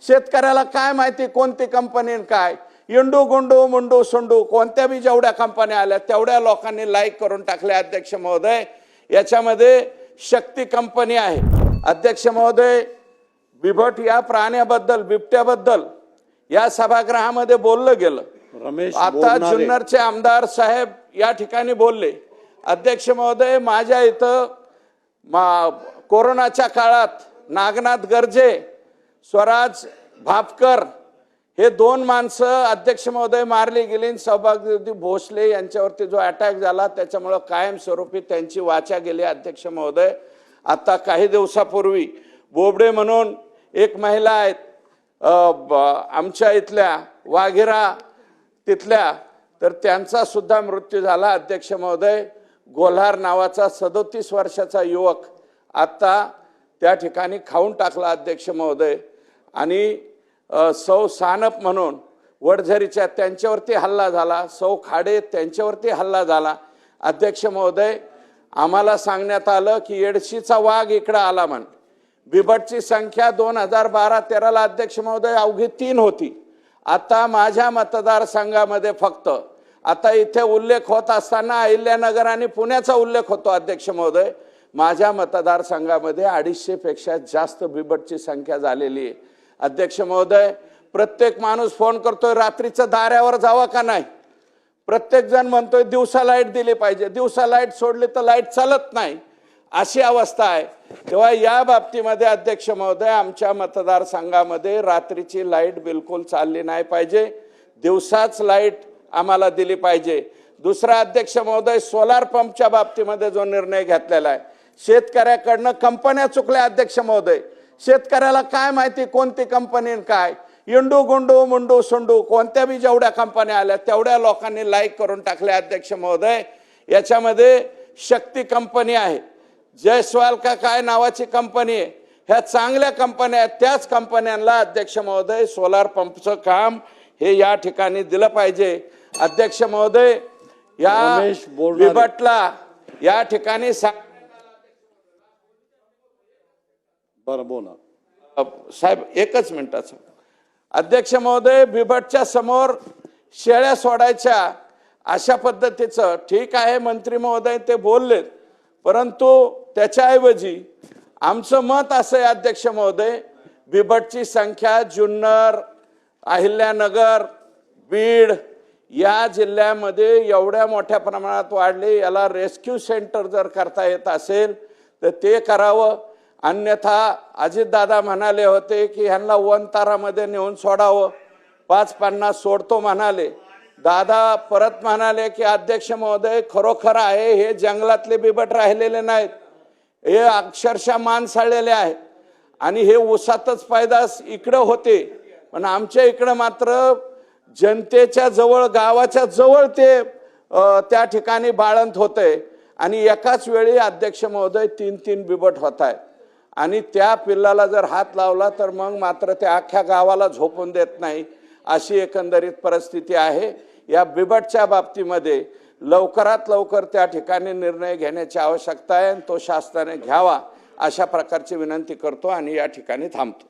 शेतकऱ्याला काय माहिती कोणती कंपनी काय, इंडू गुंडू मुंडू सुंडू कोणत्या बी जेवढ्या कंपन्या आल्या तेवढ्या लोकांनी लाईक करून टाकले अध्यक्ष महोदय। याच्यामध्ये शक्ती कंपनी आहे अध्यक्ष महोदय। बिबट या प्राण्याबद्दल, बिबट्याबद्दल या सभागृहामध्ये बोललं गेलं। आता जुन्नरचे आमदार साहेब या ठिकाणी बोलले। अध्यक्ष महोदय, माझ्या इथं कोरोनाच्या काळात नागनाथ गर्जे, स्वराज भापकर हे दोन माणसं अध्यक्ष महोदय मारली गेली। सौभाग्यवती भोसले यांच्यावरती जो अटॅक झाला त्याच्यामुळे कायमस्वरूपी त्यांची वाचा गेली अध्यक्ष महोदय। आता काही दिवसापूर्वी बोबडे म्हणून एक महिला आहेत आमच्या इथल्या वाघेरा तिथल्या, तर त्यांचा सुद्धा मृत्यू झाला अध्यक्ष महोदय। गोल्हार नावाचा 37 वर्षाचा युवक आता त्या ठिकाणी खाऊन टाकला अध्यक्ष महोदय। आणि सौ सानप म्हणून वडझरीच्या त्यांच्यावरती हल्ला झाला, सौ खाडे त्यांच्यावरती हल्ला झाला अध्यक्ष महोदय। आम्हाला सांगण्यात आलं की येडशीचा वाघ इकडे आला म्हण। बिबटची संख्या 2012-13 ला अध्यक्ष महोदय अवघी 3 होती। आता माझ्या मतदारसंघामध्ये फक्त आता इथे उल्लेख होत असताना अहिल्यानगर आणि पुण्याचा उल्लेख होतो अध्यक्ष महोदय। माझ्या मतदारसंघामध्ये 250 पेक्षा जास्त बिबटची संख्या झालेली आहे अध्यक्ष महोदय। प्रत्येक माणूस फोन करतोय रात्रीच्या दाऱ्यावर जावा का नाही, प्रत्येक जण म्हणतोय दिवसा लाईट दिली पाहिजे, दिवसा लाईट सोडली तर लाईट चालत नाही, अशी अवस्था आहे। तेव्हा या बाबतीमध्ये अध्यक्ष महोदय आमच्या मतदारसंघामध्ये रात्रीची लाईट बिलकुल चालली नाही पाहिजे, दिवसाच लाईट आम्हाला दिली पाहिजे। दुसरा अध्यक्ष महोदय, सोलार पंपच्या बाबतीमध्ये जो निर्णय घेतलेला आहे, शेतकऱ्याकडनं कंपन्या चुकल्या अध्यक्ष महोदय। शेतकऱ्याला काय माहिती कोणती कंपनी काय, इंडू गुंडू मुंडू सुंडू कोणत्या बी जेवढ्या कंपन्या आल्या तेवढ्या लोकांनी लाईक करून टाकले अध्यक्ष महोदय। याच्यामध्ये शक्ती कंपनी आहे, जयस्वाल का काय नावाची कंपनी आहे, ह्या चांगल्या कंपन्या आहेत। त्याच कंपन्यांना अध्यक्ष महोदय सोलार पंपचं काम हे या ठिकाणी दिलं पाहिजे अध्यक्ष महोदय। या बिबटला या ठिकाणी साहेब एकच मिनिटाचं अध्यक्ष महोदय, बिबटच्या समोर शेळ्या सोडायच्या अशा पद्धतीचं ठीक आहे, मंत्री महोदय ते बोललेत, परंतु त्याच्याऐवजी आमचं मत असं आहे अध्यक्ष महोदय, बिबटची संख्या जुन्नर, अहिल्यानगर, बीड या जिल्ह्यामध्ये एवढ्या मोठ्या प्रमाणात वाढली, याला रेस्क्यू सेंटर जर करता येत असेल तर ते करावं। अन्यथा अजितदादा म्हणाले होते की ह्यांना वनतारामध्ये नेऊन सोडावं, 550 सोडतो म्हणाले। दादा परत म्हणाले की अध्यक्ष महोदय खरोखर आहे हे जंगलातले बिबट राहिलेले नाहीत, हे अक्षरशः माणसाळलेले आहे आणि हे उसातच पैदास इकडे होते, पण आमच्या इकडे मात्र जनतेच्या जवळ गावाच्या जवळ ते त्या ठिकाणी बाळंत होते आणि एकाच वेळी अध्यक्ष महोदय 3-3 बिबट होत आहेत आणि त्या पिल्लाला जर हात लावला तर मग मात्र त्या अख्ख्या गावाला झोपून देत नाही, अशी एकंदरीत परिस्थिती आहे। या बिबटच्या बाबतीमध्ये लवकरात लवकर त्या ठिकाणी निर्णय घेण्याची आवश्यकता आहे, तो शासनाने घ्यावा अशा प्रकारची विनंती करतो आणि या ठिकाणी थांबतो।